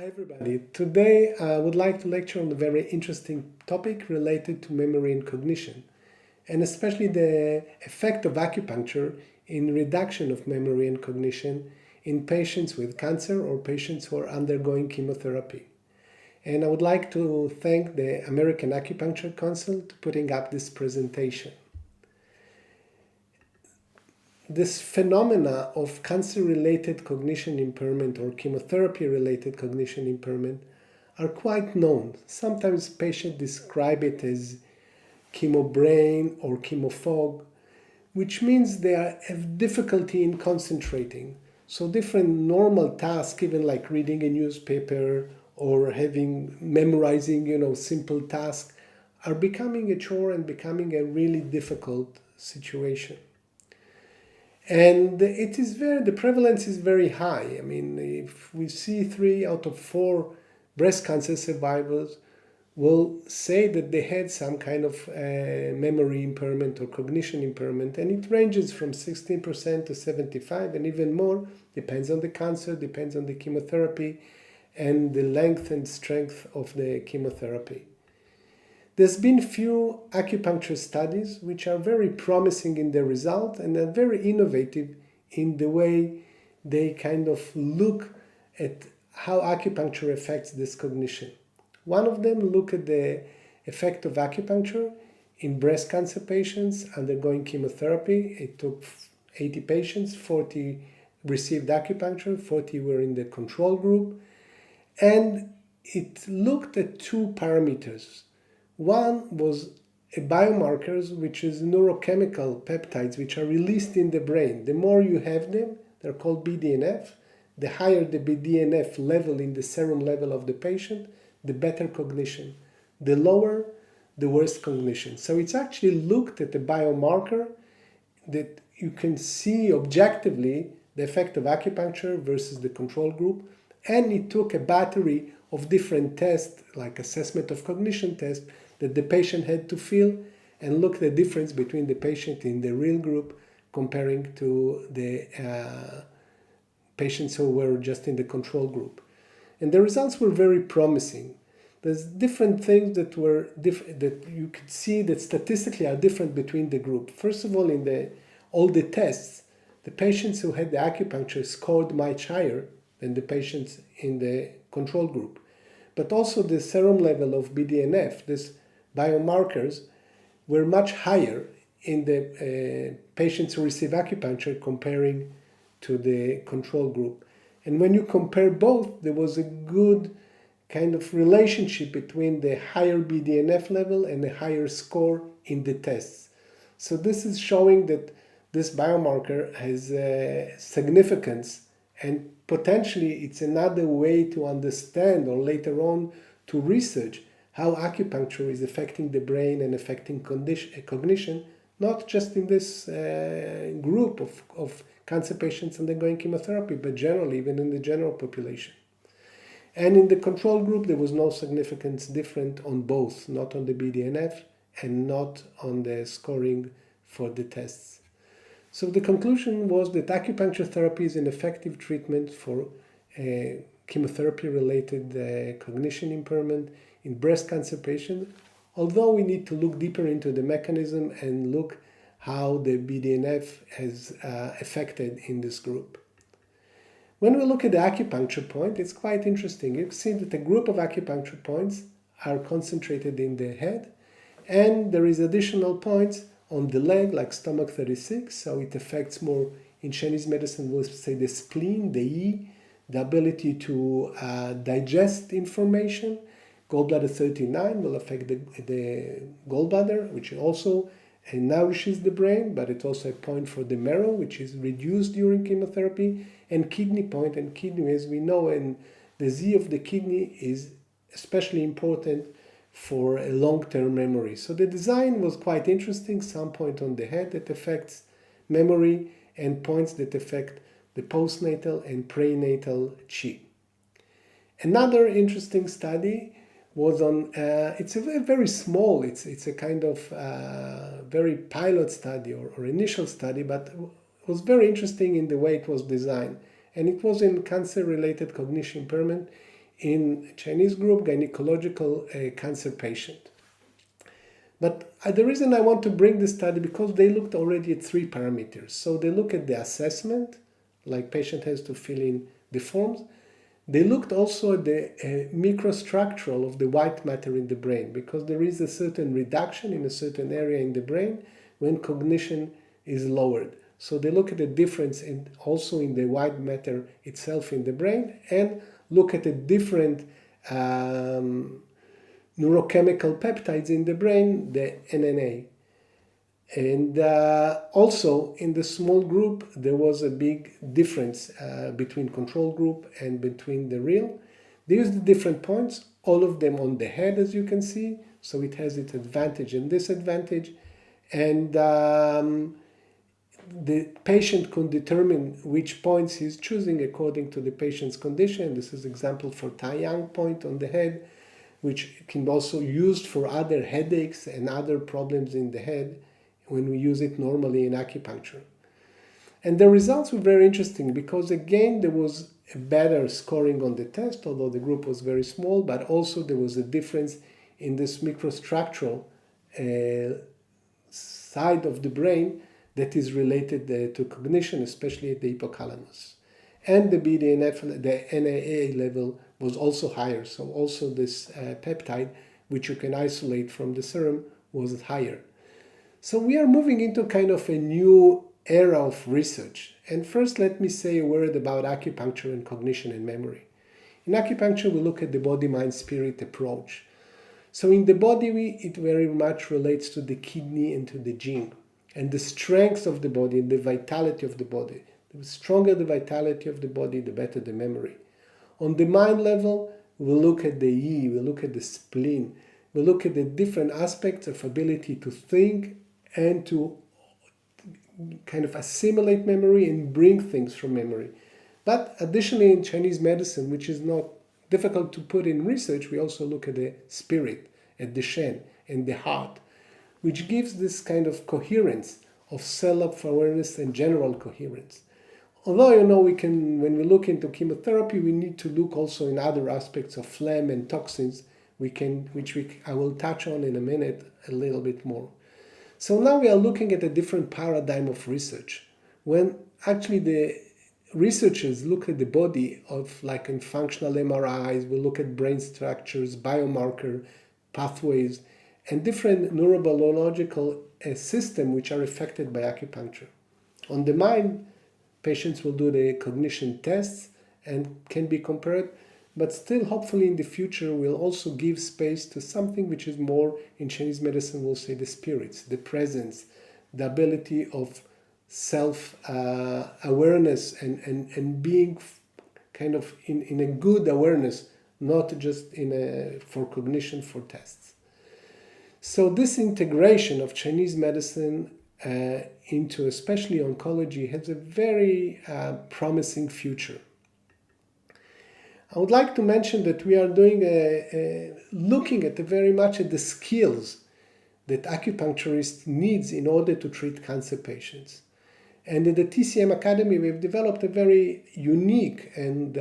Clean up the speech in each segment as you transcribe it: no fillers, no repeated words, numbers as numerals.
Hi everybody. Today I would like to lecture on a very interesting topic related to memory and cognition, and especially the effect of acupuncture in reduction of memory and cognition in patients with cancer or patients who are undergoing chemotherapy. And I would like to thank the American Acupuncture Council for putting up this presentation. This phenomena of cancer-related cognition impairment or chemotherapy-related cognition impairment are quite known. Sometimes patients describe it as chemobrain or chemofog, which means they have difficulty in concentrating. So different normal tasks, even like reading a newspaper or memorizing, simple tasks, are becoming a chore and becoming a really difficult situation. And the prevalence is very high. I mean, if we see 3 out of 4 breast cancer survivors will say that they had some kind of memory impairment or cognition impairment, and it ranges from 16% to 75% and even more, depends on the cancer, depends on the chemotherapy, and the length and strength of the chemotherapy. There's been few acupuncture studies which are very promising in their result and are very innovative in the way they kind of look at how acupuncture affects this cognition. One of them look at the effect of acupuncture in breast cancer patients undergoing chemotherapy. It took 80 patients, 40 received acupuncture, 40 were in the control group, and it looked at 2 parameters. One was a biomarkers, which is neurochemical peptides, which are released in the brain. The more you have them, they're called BDNF. The higher the BDNF level in the serum level of the patient, the better cognition. The lower, the worse cognition. So it's actually looked at a biomarker that you can see objectively the effect of acupuncture versus the control group. And it took a battery of different tests, like assessment of cognition tests, that the patient had to fill and look at the difference between the patient in the real group comparing to the patients who were just in the control group. And the results were very promising. There's different things that you could see that statistically are different between the group. First of all, in all the tests, the patients who had the acupuncture scored much higher than the patients in the control group. But also the serum level of BDNF, these biomarkers, were much higher in the patients who receive acupuncture comparing to the control group. And when you compare both, there was a good kind of relationship between the higher BDNF level and the higher score in the tests. So this is showing that this biomarker has significance, and potentially it's another way to understand or later on to research how acupuncture is affecting the brain and affecting cognition, not just in this group of cancer patients undergoing chemotherapy, but generally, even in the general population. And in the control group, there was no significance different on both, not on the BDNF and not on the scoring for the tests. So the conclusion was that acupuncture therapy is an effective treatment for chemotherapy-related cognition impairment in breast cancer patients, although we need to look deeper into the mechanism and look how the BDNF has affected in this group. When we look at the acupuncture point, it's quite interesting. You see that a group of acupuncture points are concentrated in the head, and there is additional points on the leg, like stomach 36, so it affects more, in Chinese medicine we'll say the spleen, the yi, the ability to digest information. Gallbladder 39 will affect the gallbladder, which also nourishes the brain, but it's also a point for the marrow, which is reduced during chemotherapy, and kidney point. And kidney, as we know, and the Z of the kidney is especially important for a long-term memory. So the design was quite interesting. Some point on the head that affects memory and points that affect the postnatal and prenatal qi. Another interesting study was on, it's a very small, it's a kind of very pilot study or initial study, but it was very interesting in the way it was designed. And it was in cancer-related cognition impairment in Chinese group, gynecological cancer patient. But the reason I want to bring this study, because they looked already at 3 parameters. So they look at the assessment, like patient has to fill in the forms. They looked also at the microstructural of the white matter in the brain, because there is a certain reduction in a certain area in the brain when cognition is lowered. So they look at the difference also in the white matter itself in the brain, and look at the different neurochemical peptides in the brain, the NNA. And also in the small group, there was a big difference between control group and between the real. They used the different points, all of them on the head, as you can see. So it has its advantage and disadvantage. And the patient can determine which points he's choosing according to the patient's condition. This is example for Tai-Yang point on the head, which can also be used for other headaches and other problems in the head when we use it normally in acupuncture. And the results were very interesting because, again, there was a better scoring on the test, although the group was very small, but also there was a difference in this microstructural side of the brain that is related to cognition, especially at the hypothalamus. And the BDNF, the NAA level was also higher. So also this peptide, which you can isolate from the serum, was higher. So we are moving into kind of a new era of research. And first, let me say a word about acupuncture and cognition and memory. In acupuncture, we look at the body, mind, spirit approach. So in the body, it very much relates to the kidney and to the jing, and the strength of the body and the vitality of the body. The stronger the vitality of the body, the better the memory. On the mind level, we'll look at the yi, we'll look at the spleen, we'll look at the different aspects of ability to think and to kind of assimilate memory and bring things from memory. But additionally, in Chinese medicine, which is not difficult to put in research, we also look at the spirit, at the Shen, and the heart, which gives this kind of coherence of self-awareness and general coherence. Although, we can, when we look into chemotherapy, we need to look also in other aspects of phlegm and toxins, I will touch on in a minute a little bit more. So now we are looking at a different paradigm of research, when actually the researchers look at the body of, like in functional MRIs, we look at brain structures, biomarker pathways, and different neurobiological systems which are affected by acupuncture. On the mind, patients will do the cognition tests and can be compared, but still hopefully in the future we'll also give space to something which is more, in Chinese medicine we'll say the spirits, the presence, the ability of self-awareness and being kind of in a good awareness, not just for cognition for tests. So this integration of Chinese medicine into especially oncology has a very promising future. I would like to mention that we are looking at very much at the skills that acupuncturist needs in order to treat cancer patients. And in the TCM Academy, we've developed a very unique and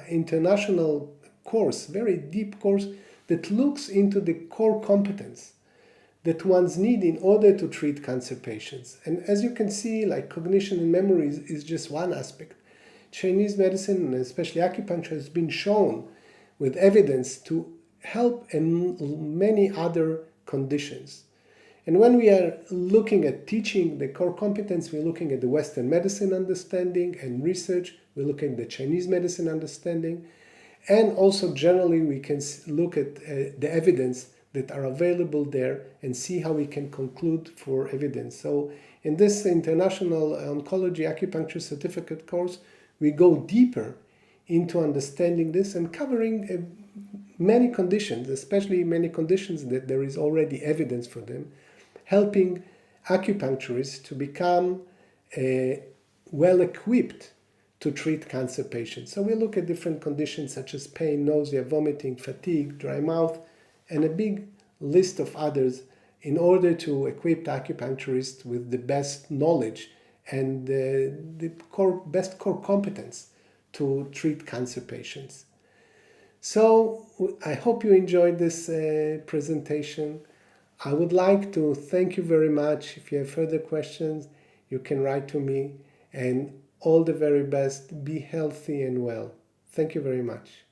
international course, very deep course that looks into the core competence that one's need in order to treat cancer patients. And as you can see, like cognition and memory is just one aspect. Chinese medicine, and especially acupuncture, has been shown with evidence to help in many other conditions. And when we are looking at teaching the core competence, we're looking at the Western medicine understanding and research, we're looking at the Chinese medicine understanding, and also generally we can look at the evidence that are available there and see how we can conclude for evidence. So in this International Oncology Acupuncture Certificate course, we go deeper into understanding this and covering many conditions, especially many conditions that there is already evidence for them, helping acupuncturists to become well equipped to treat cancer patients. So we look at different conditions such as pain, nausea, vomiting, fatigue, dry mouth, and a big list of others in order to equip acupuncturists with the best knowledge and the best core competence to treat cancer patients. So I hope you enjoyed this presentation. I would like to thank you very much. If you have further questions, you can write to me. And all the very best. Be healthy and well. Thank you very much.